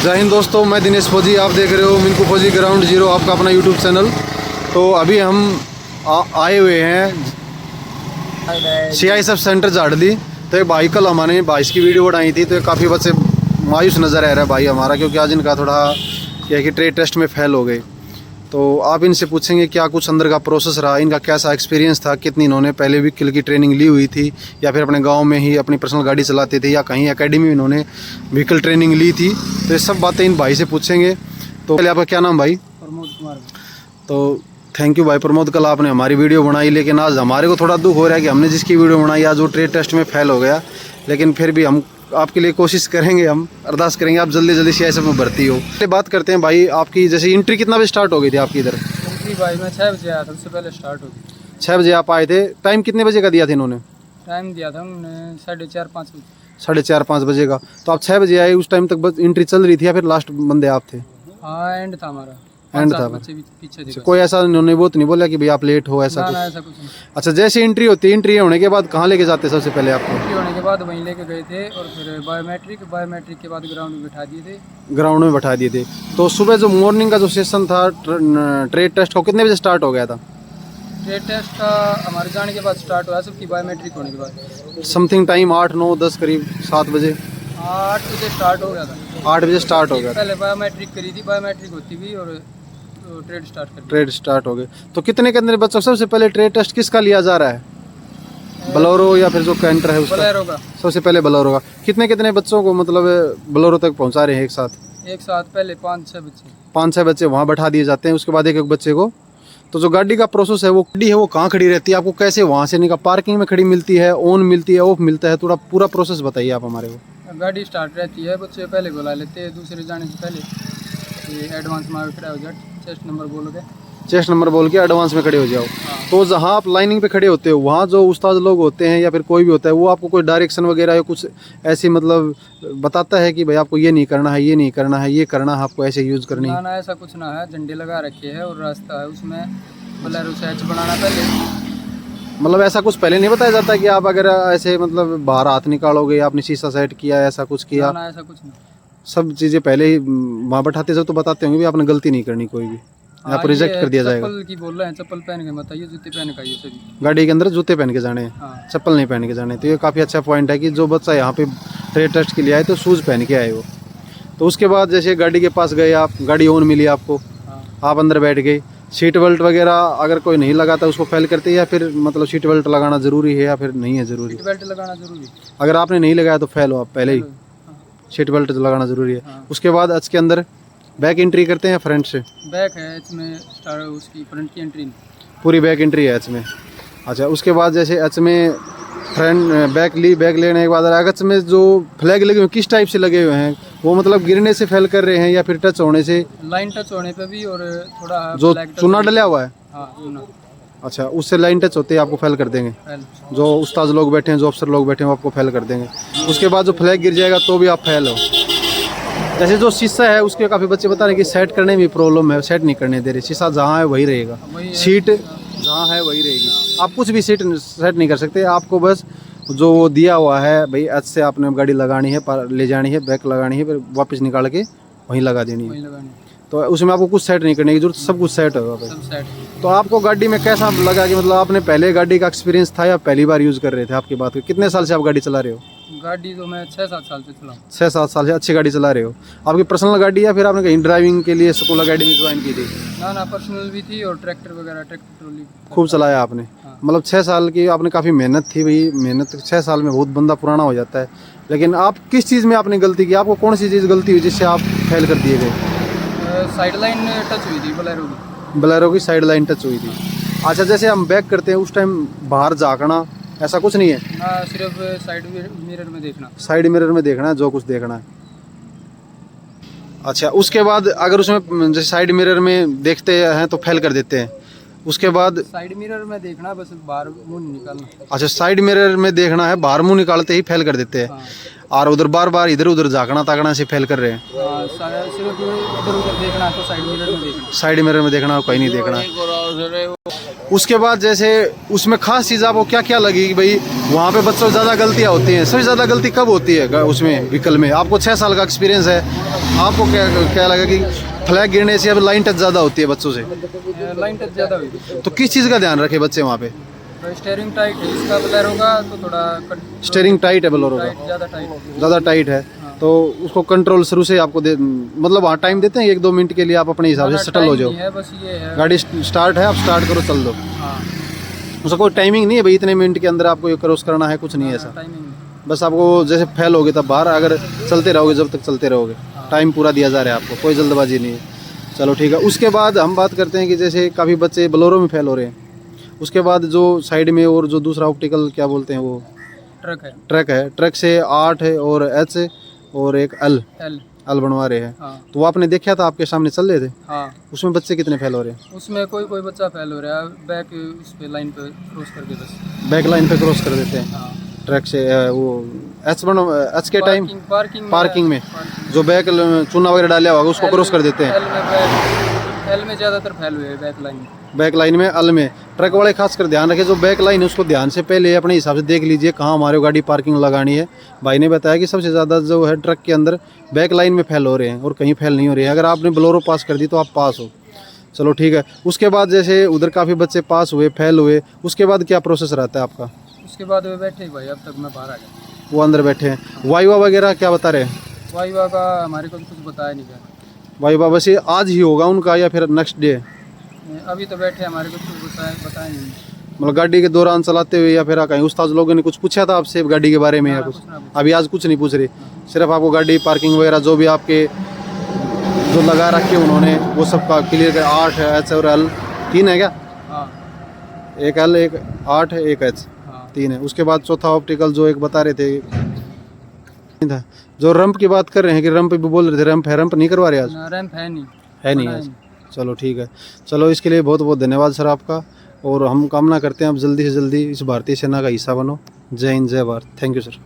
जय हिंद दोस्तों, मैं दिनेश फौजी, आप देख रहे हो मिंकू फौजी ग्राउंड जीरो, आपका अपना यूट्यूब चैनल। तो अभी हम आए हुए हैं CISF सेंटर झाड़ली। तो एक भाई कल हमारे बाईस की वीडियो बनाई थी, तो काफ़ी बच्चे मायूस नज़र आ रहा है भाई हमारा, क्योंकि आज इनका थोड़ा क्या है कि ट्रेड टेस्ट में फेल हो गए। तो आप इनसे पूछेंगे क्या कुछ अंदर का प्रोसेस रहा, इनका कैसा एक्सपीरियंस था, कितनी इन्होंने पहले व्हीकल की ट्रेनिंग ली हुई थी या फिर अपने गांव में ही अपनी पर्सनल गाड़ी चलाते थे या कहीं एकेडमी में इन्होंने व्हीकल ट्रेनिंग ली थी। तो ये सब बातें इन भाई से पूछेंगे। तो पहले आपका क्या नाम भाई? प्रमोद कुमार। तो थैंक यू भाई प्रमोद, कल आपने हमारी वीडियो बनाई, लेकिन आज हमारे को थोड़ा दुख हो रहा है कि हमने जिसकी वीडियो बनाई आज वो ट्रेड टेस्ट में फेल हो गया। लेकिन फिर भी हम आपके लिए कोशिश करेंगे, हम अरदास करेंगे आप जल्दी जल्दी CISF में भर्ती हो। पहले बात करते हैं भाई, आपकी जैसे एंट्री कितना बजे स्टार्ट हो गई थी आपकी इधर? भाई मैं 6 बजे आया था, उससे पहले स्टार्ट हो गई। 6 बजे आप आए थे। टाइम कितने बजे का दिया था इन्होंने? टाइम दिया था उन्होंने 4:30-5 बजे। 4:30-5 बजे का। तो आप 6 बजे आए, उस टाइम तक बस एंट्री चल रही थी या फिर लास्ट बंदे आप थे? हाँ, एंड था हमारा। एंड था। बच्चे भी पीछे थे। कोई ऐसा उन्होंने वो तो नहीं बोला कि भाई आप लेट हो, ऐसा ना, कुछ? ना, ऐसा कुछ नहीं। अच्छा, जैसे एंट्री होती है, एंट्री होने के बाद कहाँ लेके जाते सबसे पहले आपको? एंट्री होने के बाद वहीं लेके गए थे और फिर बायोमेट्रिक के बाद ग्राउंड में बिठा दिए थे। ग्राउंड में बैठा दिए थे। तो सुबह जो मॉर्निंग का जो सेशन था ट्रेड टेस्ट को, कितने बजे स्टार्ट हो गया था? ट्रेड टेस्ट का हमारे जाने के बाद स्टार्ट हुआ, सबकी बायोमेट्रिक होने के बाद। समथिंग टाइम 8, 9, 10 करीब 7 बजे। 8 बजे स्टार्ट हो गया था। 8 बजे स्टार्ट हो गया था। पहले बायोमेट्रिक करी थी, बायोमेट्रिक होती भी और ट्रेड स्टार्ट कर। ट्रेड स्टार्ट हो गए। तो कितने बच्चों सबसे पहले ट्रेड टेस्ट किसका लिया जा रहा है? बोलेरो या फिर जो कैंटर है उसका? बोलेरो का। सबसे पहले बोलेरो का। कितने बच्चों को मतलब बोलेरो तक पहुंचा रहे हैं एक साथ? पहले 5-6 बच्चे। 5-6 बच्चे वहाँ बैठा दिए जाते हैं, उसके बाद एक बच्चे को। तो जो गाड़ी का प्रोसेस है, वो गाड़ी है वो कहाँ खड़ी रहती है, आपको कैसे वहाँ से निकाल, पार्किंग में खड़ी मिलती है, ऑन मिलती है, ऑफ मिलता है? थोड़ा पूरा प्रोसेस बताइए आप हमारे को। गाड़ी स्टार्ट रहती है, बच्चे पहले बुला लेते हैं, दूसरे जाने से पहले ये एडवांस में खड़ा हो जाए, चेस्ट नंबर बोलोगे, चेस्ट नंबर बोल के एडवांस में खड़े हो जाओ। तो जहाँ आप लाइनिंग पे खड़े होते हो, वहाँ जो उस्ताद लोग होते हैं या फिर कोई भी होता है, वो आपको कोई डायरेक्शन वगैरह या कुछ ऐसी मतलब बताता है कि भाई आपको ये नहीं करना है, ये नहीं करना है, ये करना है, आपको ऐसे यूज़ करनी है? ना, ऐसा कुछ ना है। झंडे लगा रखे हैं और रास्ता है, उसमें बोलेरो से एच बनाना पहले। मतलब ऐसा कुछ पहले नहीं बताया जाता कि आप अगर ऐसे मतलब बाहर हाथ निकालोगे, आपने शीशा सेट किया, ऐसा कुछ किया? ना, ऐसा कुछ नहीं। सब चीज़ें पहले ही वहाँ बैठाते जब तो बताते होंगे भी आपने गलती नहीं करनी कोई भी, आपको रिजेक्ट कर दिया जाएगा। चप्पल की बोल रहे हैं, चप्पल पहन के मत आइए, जूते पहन के आइए सभी। गाड़ी के अंदर जूते पहन के जाने हैं, हाँ। चप्पल नहीं पहन के जाने। तो ये काफ़ी अच्छा पॉइंट है कि जो बच्चा यहाँ पे ट्रेड टेस्ट के लिए आए तो शूज़ पहन के आए हो। तो उसके बाद जैसे गाड़ी के पास गए आप, गाड़ी ऑन मिली आपको, हाँ। आप अंदर बैठ गए। सीट बेल्ट वगैरह अगर कोई नहीं लगाता उसको फेल करते हैं या फिर मतलब सीट बेल्ट लगाना ज़रूरी है या फिर नहीं है ज़रूरी? सीट बेल्ट लगाना जरूरी है। अगर आपने नहीं लगाया तो फेल हो आप पहले ही। हाँ। सीट बेल्ट लगाना ज़रूरी है। हाँ। उसके बाद एच के अंदर बैक एंट्री करते हैं फ्रंट से? बैक है एच में, स्टार्ट उसकी फ्रंट की एंट्री पूरी बैक एंट्री है एच में। अच्छा, उसके बाद जैसे एच में फ्रंट बैक लेने के बाद एच में जो फ्लैग लगे हुए किस टाइप से लगे हुए हैं? वो मतलब गिरने से फेल कर रहे हैं या फिर टच होने से? लाइन टच होने पे भी और थोड़ा जो चूना डला हुआ है? हाँ, चूना। अच्छा, उससे लाइन टच होते ही आपको फेल कर देंगे। जो उस्ताद लोग बैठे हैं, जो अफसर लोग बैठे हैं, वो आपको फेल कर देंगे। उसके बाद जो फ्लैग गिर जाएगा तो भी आप फेल हो। जैसे जो शीशा है उसके काफ़ी बच्चे बता रहे हैं कि सेट करने में प्रॉब्लम है, सेट नहीं करने दे रहे। शीशा जहाँ है वही रहेगा, सीट जहाँ है वही रहेगी। आप कुछ भी सीट सेट नहीं कर सकते, आपको बस जो वो दिया हुआ है भाई एच से आपने गाड़ी लगानी है, ले जानी है, बैक लगानी है, फिर वापस निकाल के वहीं लगा देनी है। तो उसमें आपको कुछ सेट नहीं करने की जरूरत, सब कुछ सेट होगा भाई। तो आपको गाड़ी में कैसा लगा कि मतलब आपने पहले गाड़ी का एक्सपीरियंस था या पहली बार यूज़ कर रहे थे? आपकी बात है, कितने साल से आप गाड़ी चला रहे हो? गाड़ी तो मैं 6-7 साल से चलाऊँ। 6-7 साल से अच्छी गाड़ी चला रहे हो। आपकी पर्सनल गाड़ी या फिर आपने कहीं ड्राइविंग के लिए स्कूल अकेडमी ज्वाइन की थी? ना, पर्सनल भी थी और ट्रैक्टर वगैरह, ट्रैक्टर ट्रॉली खूब चलाया आपने। हाँ। मतलब 6 साल की आपने काफ़ी मेहनत थी भाई। मेहनत 6 साल में बहुत बंदा पुराना हो जाता है। लेकिन आप किस चीज़ में आपने गलती की? आपको कौन सी चीज़ गलती हुई जिससे आप फेल कर दिए गए? साइड लाइन टच हुई थी बोलेरो की। बोलेरो की साइड लाइन टच हुई थी। अच्छा, जैसे हम बैक करते हैं उस टाइम बाहर झाँकना ऐसा कुछ नहीं है? ना, सिर्फ साइड मिरर में देखना। साइड मिरर में देखना है जो कुछ देखना है। अच्छा, उसके बाद अगर उसमें जैसे साइड मिरर में देखते हैं तो फेल कर देते हैं, उसके बाद साइड मिरर में देखना, बस बाहर मुंह नहीं निकालना। अच्छा, साइड मिरर में देखना है, बाहर मुंह निकालते ही फेल कर देते हैं। हाँ। और उधर बार बार इधर उधर झाँकना ताकना से फेल कर रहे हैं। हाँ, सिर्फ इधर उधर देखना तो साइड मिरर में देखना। साइड मिरर में देखना, कहीं नहीं देखना। उसके बाद जैसे उसमें खास चीज़ आपको क्या क्या लगी कि भाई वहाँ पे बच्चों ज़्यादा गलतियाँ होती हैं? सबसे ज़्यादा गलती कब होती है उसमें व्हीकल में? आपको 6 साल का एक्सपीरियंस है, आपको क्या क्या लगा कि फ्लैग गिरने से अब लाइन टच ज़्यादा होती है बच्चों से? लाइन टच ज़्यादा हुई तो किस चीज़ का ध्यान रखे बच्चे वहाँ पे? तो स्टीयरिंग टाइट है, इसका बोलेरो होगा तो थोड़ा स्टीयरिंग टाइट है बोलेरो का? ज़्यादा टाइट है। तो उसको कंट्रोल शुरू से आपको मतलब वहाँ टाइम देते हैं 1-2 मिनट के लिए, आप अपने हिसाब से सेटल हो जाओ? बस ये है, गाड़ी स्टार्ट है, आप स्टार्ट करो, चल दो। हाँ। उसका कोई टाइमिंग नहीं है भाई इतने मिनट के अंदर आपको ये क्रॉस करना है, कुछ नहीं है ऐसा? टाइमिंग बस आपको जैसे फेल होगे तब बाहर, अगर चलते रहोगे जब तक चलते रहोगे, टाइम पूरा दिया जा रहा है आपको, कोई जल्दबाजी नहीं है। चलो ठीक है। उसके बाद हम बात करते हैं कि जैसे काफ़ी बच्चे बोलेरो में फेल हो रहे हैं, उसके बाद जो साइड में और जो दूसरा ऑप्टिकल क्या बोलते हैं वो ट्रक है, ट्रक से 8 है और एच और एक एल बनवा रहे हैं। हाँ। तो वो आपने देखा था, आपके सामने चल रहे थे? हाँ। उसमें बच्चे कितने फेल हो रहे हैं? उसमें कोई बच्चा फेल हो रहा है, बैक उस पे लाइन पे क्रॉस करके, बस बैक लाइन पे क्रॉस कर देते हैं। हाँ। ट्रक से वो एच के टाइम पार्किंग में जो बैक चूना वगैरह डाला होगा उसको क्रॉस कर देते हैं। एल में ज़्यादातर फेल हुए हैं, बैक लाइन में, एल में। ट्रक वाले खासकर ध्यान रखें, जो बैक लाइन है उसको ध्यान से पहले अपने हिसाब से देख लीजिए कहाँ हमारे गाड़ी पार्किंग लगानी है। भाई ने बताया कि सबसे ज़्यादा जो है ट्रक के अंदर बैक लाइन में फेल हो रहे हैं और कहीं फेल नहीं हो रही है। अगर आपने बोलेरो पास कर दी तो आप पास हो। चलो ठीक है। उसके बाद जैसे उधर काफ़ी बच्चे पास हुए, फेल हुए, उसके बाद क्या प्रोसेस रहता है आपका? उसके बाद वे बैठे भाई, अब तक मैं बाहर आ गया। वो अंदर बैठे हैं। वाइवा वगैरह क्या बता रहे हैं? वाइवा का हमारे को कुछ बताया नहीं गया। वाइवा वैसे आज ही होगा उनका या फिर नेक्स्ट डे? अभी तो बैठे, हमारे को कुछ बताया नहीं। मतलब गाड़ी के दौरान चलाते हुए या फिर कहीं उस्ताद लोगों ने कुछ पूछा था आपसे गाड़ी के बारे में या कुछ? अभी आज कुछ नहीं पूछ रहे, सिर्फ आपको गाड़ी पार्किंग वगैरह जो भी आपके जो लगा रखे उन्होंने वो सब का क्लियर कर। 8 है एच और एल, 3 है क्या? हाँ। एक एल, एक 8 है, एक एच, 3 है। उसके बाद चौथा ऑप्टिकल जो एक बता रहे थे था, जो रैंप की बात कर रहे हैं कि रैंप भी बोल रहे थे, रैंप है, रैंप नहीं करवा रहे आज? रैंप है नहीं आज। चलो ठीक है। चलो इसके लिए बहुत बहुत धन्यवाद सर आपका, और हम कामना करते हैं आप जल्दी से जल्दी इस भारतीय सेना का हिस्सा बनो। जय हिंद, जय भारत। Thank you sir.